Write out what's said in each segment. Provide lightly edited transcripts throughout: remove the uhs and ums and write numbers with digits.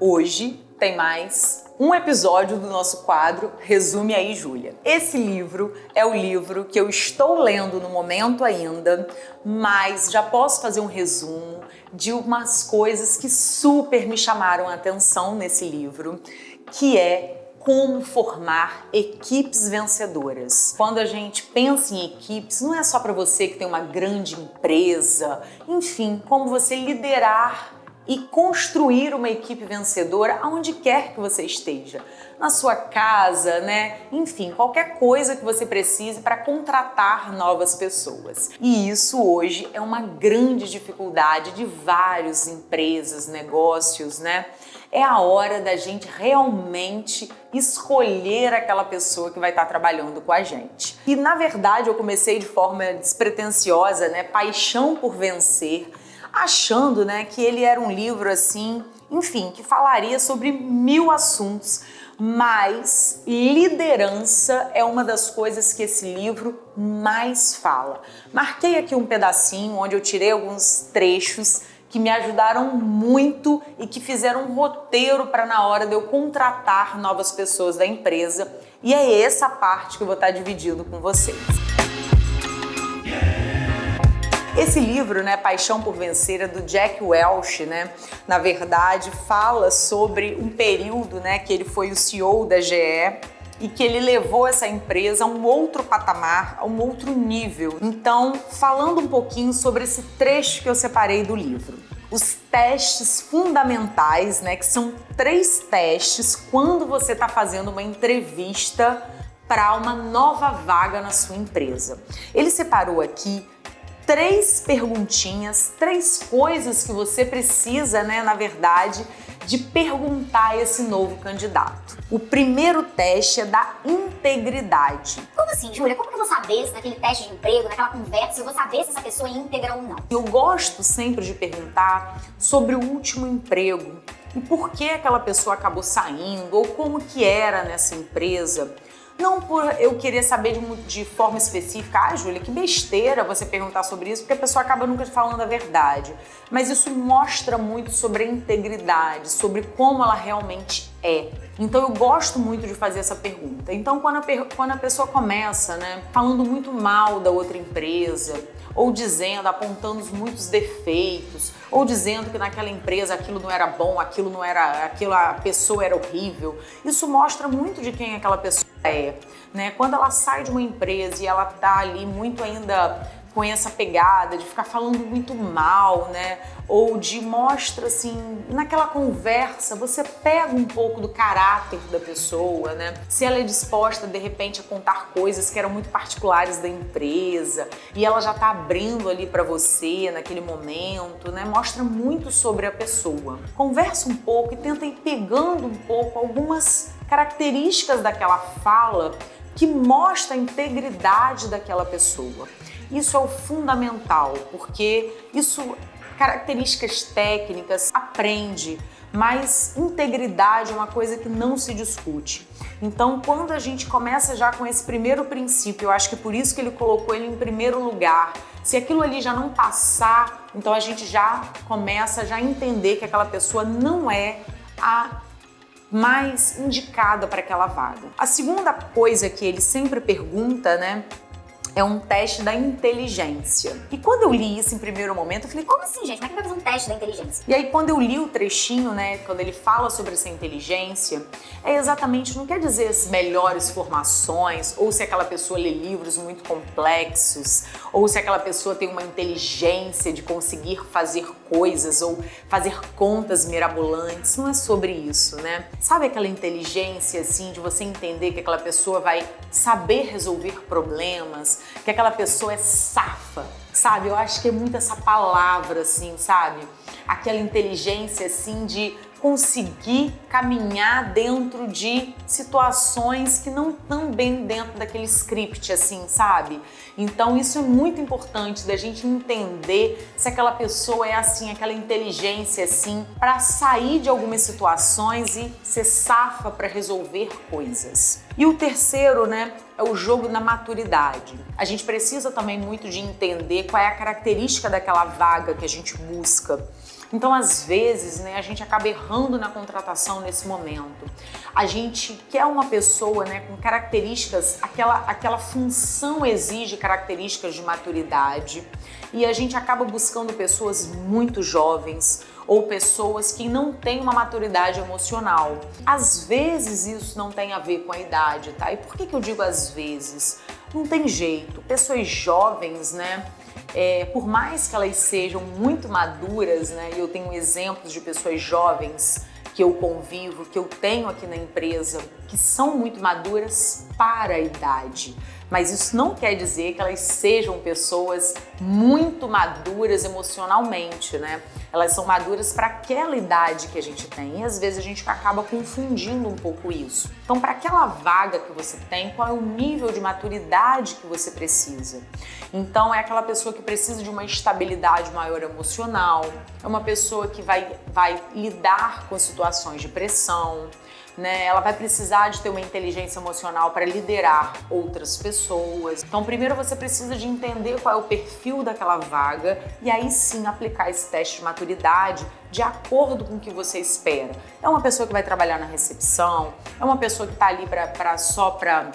Hoje tem mais um episódio do nosso quadro Resume aí, Júlia. Esse livro é o livro que eu estou lendo no momento ainda, mas já posso fazer um resumo de umas coisas que super me chamaram a atenção nesse livro, que é como formar equipes vencedoras. Quando a gente pensa em equipes, não é só para você que tem uma grande empresa, enfim, como você liderar e construir uma equipe vencedora aonde quer que você esteja, na sua casa, né? Enfim, qualquer coisa que você precise para contratar novas pessoas. E isso hoje é uma grande dificuldade de várias empresas, negócios, né? É a hora da gente realmente escolher aquela pessoa que vai estar trabalhando com a gente. E na verdade eu comecei de forma despretensiosa, né? Paixão por vencer, achando, né, que ele era um livro assim, enfim, que falaria sobre 1000 assuntos, mas liderança é uma das coisas que esse livro mais fala. Marquei aqui um pedacinho onde eu tirei alguns trechos que me ajudaram muito e que fizeram um roteiro para na hora de eu contratar novas pessoas da empresa, e é essa parte que eu vou estar dividindo com vocês. Esse livro, né, Paixão por Vencer, é do Jack Welch, né? Na verdade, fala sobre um período, né, que ele foi o CEO da GE e que ele levou essa empresa a um outro patamar, a um outro nível. Então, falando um pouquinho sobre esse trecho que eu separei do livro. Os testes fundamentais, né, que são 3 testes quando você está fazendo uma entrevista para uma nova vaga na sua empresa. Ele separou aqui 3 perguntinhas, 3 coisas que você precisa, né, na verdade, de perguntar a esse novo candidato. O primeiro teste é da integridade. Como assim, Júlia? Como que eu vou saber se naquele teste de emprego, naquela conversa, eu vou saber se essa pessoa é íntegra ou não? Eu gosto sempre de perguntar sobre o último emprego e por que aquela pessoa acabou saindo ou como que era nessa empresa. Não por eu querer saber de forma específica, Júlia, que besteira você perguntar sobre isso, porque a pessoa acaba nunca falando a verdade. Mas isso mostra muito sobre a integridade, sobre como ela realmente é. Então eu gosto muito de fazer essa pergunta. Então quando a pessoa começa, né, falando muito mal da outra empresa, ou dizendo, apontando muitos defeitos, ou dizendo que naquela empresa aquilo não era bom, aquilo a pessoa era horrível, isso mostra muito de quem aquela pessoa é, né? Quando ela sai de uma empresa e ela tá ali muito ainda com essa pegada de ficar falando muito mal, né? Ou de mostra assim, naquela conversa, você pega um pouco do caráter da pessoa, né? Se ela é disposta de repente a contar coisas que eram muito particulares da empresa e ela já tá abrindo ali para você naquele momento, né? Mostra muito sobre a pessoa. Conversa um pouco e tenta ir pegando um pouco algumas características daquela fala que mostra a integridade daquela pessoa. Isso é o fundamental, porque isso, características técnicas, aprende, mas integridade é uma coisa que não se discute. Então, quando a gente começa já com esse primeiro princípio, eu acho que por isso que ele colocou ele em primeiro lugar, se aquilo ali já não passar, então a gente já começa a entender que aquela pessoa não é a mais indicada para aquela vaga. A segunda coisa que ele sempre pergunta, né, é um teste da inteligência. E quando eu li isso em primeiro momento, eu falei, como assim, gente? Como é que vai fazer um teste da inteligência? E aí, quando eu li o trechinho, né, quando ele fala sobre essa inteligência, é exatamente, não quer dizer as melhores formações, ou se aquela pessoa lê livros muito complexos, ou se aquela pessoa tem uma inteligência de conseguir fazer coisas, ou fazer contas mirabolantes. Não é sobre isso, né? Sabe aquela inteligência, assim, de você entender que aquela pessoa vai saber resolver problemas, que aquela pessoa é safa, sabe? Eu acho que é muito essa palavra, assim, sabe? Aquela inteligência, assim, de conseguir caminhar dentro de situações que não estão bem dentro daquele script, assim, sabe? Então isso é muito importante da gente entender se aquela pessoa é assim, aquela inteligência assim, para sair de algumas situações e ser safa para resolver coisas. E o terceiro, né, é o jogo da maturidade. A gente precisa também muito de entender qual é a característica daquela vaga que a gente busca. Então, às vezes, né, a gente acaba errando na contratação nesse momento. A gente quer uma pessoa, né, com características, aquela função exige características de maturidade, e a gente acaba buscando pessoas muito jovens ou pessoas que não têm uma maturidade emocional. Às vezes isso não tem a ver com a idade, tá? E por que eu digo às vezes? Não tem jeito. Pessoas jovens, né? Por mais que elas sejam muito maduras, né? E eu tenho exemplos de pessoas jovens que eu convivo, que eu tenho aqui na empresa, que são muito maduras para a idade. Mas isso não quer dizer que elas sejam pessoas muito maduras emocionalmente, né? Elas são maduras para aquela idade que a gente tem e às vezes a gente acaba confundindo um pouco isso. Então, para aquela vaga que você tem, qual é o nível de maturidade que você precisa? Então, é aquela pessoa que precisa de uma estabilidade maior emocional, é uma pessoa que vai lidar com situações de pressão, né? Ela vai precisar de ter uma inteligência emocional para liderar outras pessoas. Então, primeiro você precisa de entender qual é o perfil daquela vaga e aí sim aplicar esse teste de maturidade de acordo com o que você espera. É uma pessoa que vai trabalhar na recepção, é uma pessoa que está ali só para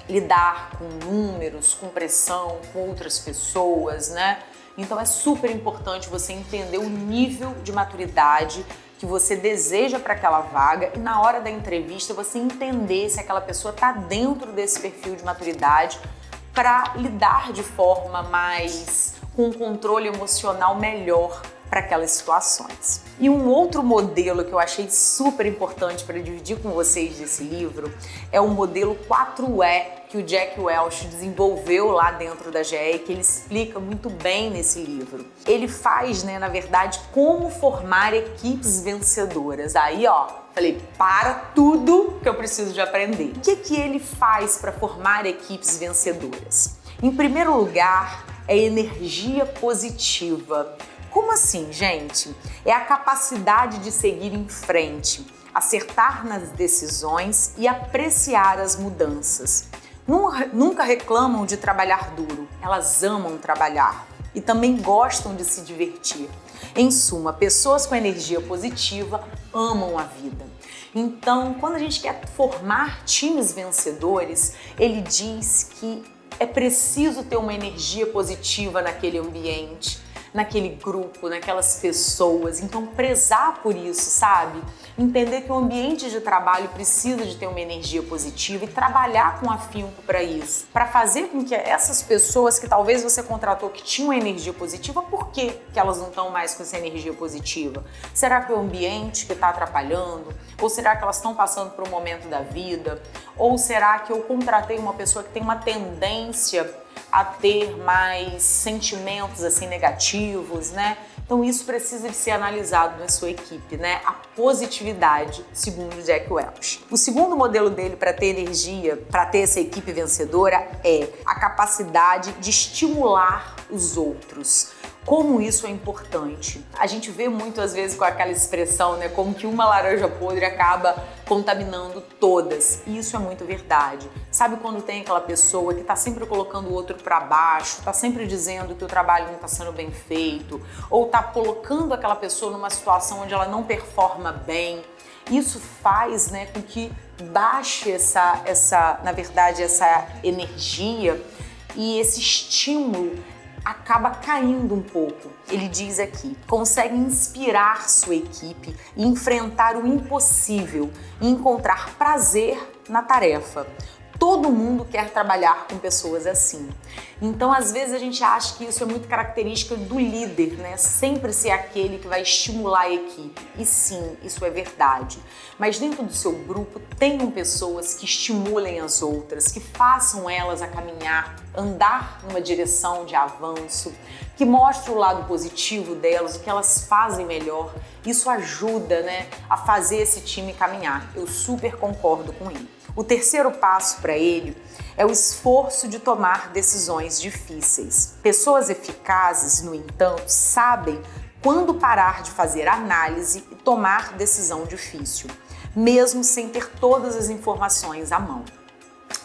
lidar com números, com pressão, com outras pessoas, né? Então é super importante você entender o nível de maturidade que você deseja para aquela vaga e na hora da entrevista você entender se aquela pessoa está dentro desse perfil de maturidade para lidar de forma com um controle emocional melhor para aquelas situações. E um outro modelo que eu achei super importante para dividir com vocês desse livro é o modelo 4E que o Jack Welch desenvolveu lá dentro da GE, que ele explica muito bem nesse livro. Ele faz, né, na verdade, como formar equipes vencedoras. Aí, ó, falei, para tudo que eu preciso de aprender. O que ele faz para formar equipes vencedoras? Em primeiro lugar, é energia positiva. Como assim, gente? É a capacidade de seguir em frente, acertar nas decisões e apreciar as mudanças. Nunca reclamam de trabalhar duro, elas amam trabalhar e também gostam de se divertir. Em suma, pessoas com energia positiva amam a vida. Então, quando a gente quer formar times vencedores, ele diz que é preciso ter uma energia positiva naquele ambiente, naquele grupo, naquelas pessoas. Então, prezar por isso, sabe? Entender que o ambiente de trabalho precisa de ter uma energia positiva e trabalhar com afinco para isso, para fazer com que essas pessoas que talvez você contratou que tinham energia positiva, por que elas não estão mais com essa energia positiva? Será que é o ambiente que está atrapalhando? Ou será que elas estão passando por um momento da vida? Ou será que eu contratei uma pessoa que tem uma tendência a ter mais sentimentos assim negativos, né? Então isso precisa de ser analisado na sua equipe, né? A positividade, segundo Jack Welch. O segundo modelo dele para ter energia, para ter essa equipe vencedora é a capacidade de estimular os outros. Como isso é importante. A gente vê muito às vezes com aquela expressão, né, como que uma laranja podre acaba contaminando todas. E isso é muito verdade. Sabe quando tem aquela pessoa que está sempre colocando o outro para baixo, está sempre dizendo que o trabalho não está sendo bem feito, ou está colocando aquela pessoa numa situação onde ela não performa bem. Isso faz, né, com que baixe essa energia e esse estímulo acaba caindo um pouco. Ele diz aqui, consegue inspirar sua equipe e enfrentar o impossível e encontrar prazer na tarefa. Todo mundo quer trabalhar com pessoas assim. Então, às vezes, a gente acha que isso é muito característica do líder, né? Sempre ser aquele que vai estimular a equipe. E sim, isso é verdade. Mas dentro do seu grupo, tenham pessoas que estimulem as outras, que façam elas a caminhar, andar numa direção de avanço, que mostrem o lado positivo delas, o que elas fazem melhor. Isso ajuda, né, a fazer esse time caminhar. Eu super concordo com ele. O terceiro passo para ele é o esforço de tomar decisões difíceis. Pessoas eficazes, no entanto, sabem quando parar de fazer análise e tomar decisão difícil, mesmo sem ter todas as informações à mão.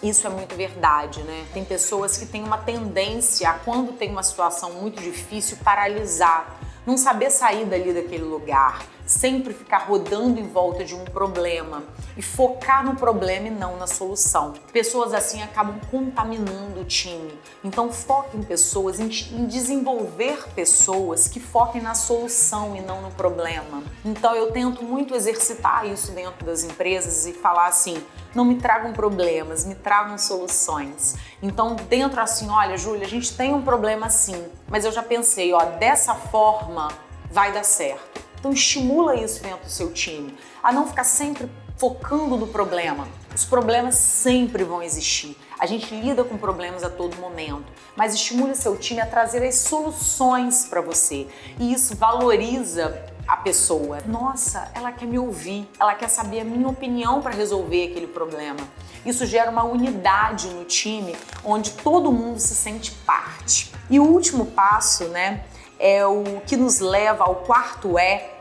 Isso é muito verdade, né? Tem pessoas que têm uma tendência a, quando tem uma situação muito difícil, paralisar. não saber sair dali daquele lugar, sempre ficar rodando em volta de um problema e focar no problema e não na solução. Pessoas assim acabam contaminando o time. Então foque em pessoas, em desenvolver pessoas que foquem na solução e não no problema. Então eu tento muito exercitar isso dentro das empresas e falar assim, não me tragam problemas, me tragam soluções. Então dentro assim, olha Júlia, a gente tem um problema sim, mas eu já pensei, ó, dessa forma vai dar certo. Então estimula isso dentro do seu time, a não ficar sempre focando no problema. Os problemas sempre vão existir. A gente lida com problemas a todo momento, mas estimule seu time a trazer as soluções para você. E isso valoriza a pessoa. Nossa, ela quer me ouvir, ela quer saber a minha opinião para resolver aquele problema. Isso gera uma unidade no time, onde todo mundo se sente parte. E o último passo, né, é o que nos leva ao quarto E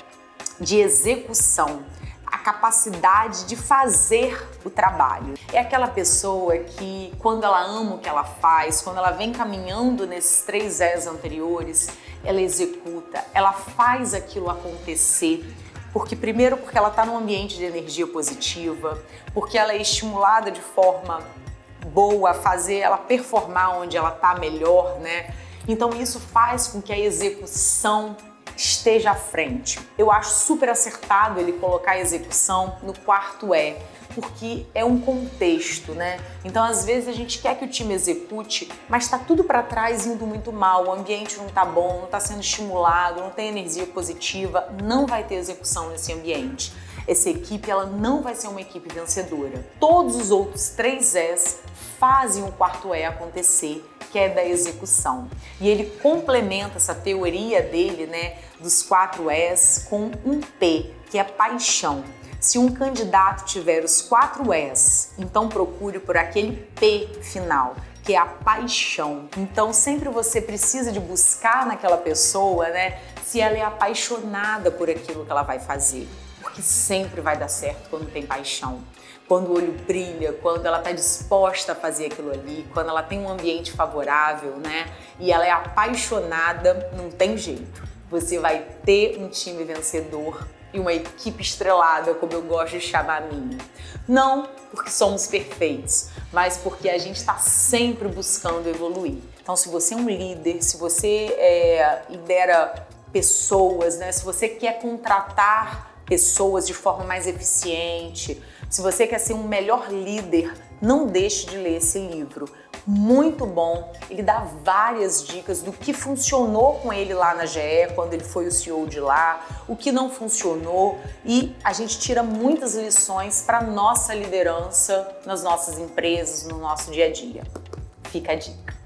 de execução. A capacidade de fazer o trabalho. É aquela pessoa que, quando ela ama o que ela faz, quando ela vem caminhando nesses 3 E's anteriores, ela executa, ela faz aquilo acontecer. Primeiro, porque ela está num ambiente de energia positiva, porque ela é estimulada de forma boa a fazer ela performar onde ela está melhor, né? Então isso faz com que a execução esteja à frente. Eu acho super acertado ele colocar a execução no quarto E, porque é um contexto, né? Então, às vezes, a gente quer que o time execute, mas está tudo para trás indo muito mal, o ambiente não está bom, não está sendo estimulado, não tem energia positiva, não vai ter execução nesse ambiente. Essa equipe, ela não vai ser uma equipe vencedora. Todos os outros 3 E's fazem o quarto E acontecer, que é da execução. E ele complementa essa teoria dele, né, dos 4 E's com um P, que é paixão. Se um candidato tiver os 4 E's, então procure por aquele P final, que é a paixão. Então sempre você precisa de buscar naquela pessoa, né, se ela é apaixonada por aquilo que ela vai fazer. Porque sempre vai dar certo quando tem paixão. Quando o olho brilha, quando ela está disposta a fazer aquilo ali, quando ela tem um ambiente favorável, né? E ela é apaixonada, não tem jeito. Você vai ter um time vencedor e uma equipe estrelada, como eu gosto de chamar a minha. Não porque somos perfeitos, mas porque a gente está sempre buscando evoluir. Então, se você é um líder, se você lidera pessoas, né? Se você quer contratar pessoas de forma mais eficiente, se você quer ser um melhor líder, não deixe de ler esse livro. Muito bom, ele dá várias dicas do que funcionou com ele lá na GE, quando ele foi o CEO de lá, o que não funcionou, e a gente tira muitas lições para nossa liderança nas nossas empresas, no nosso dia a dia. Fica a dica.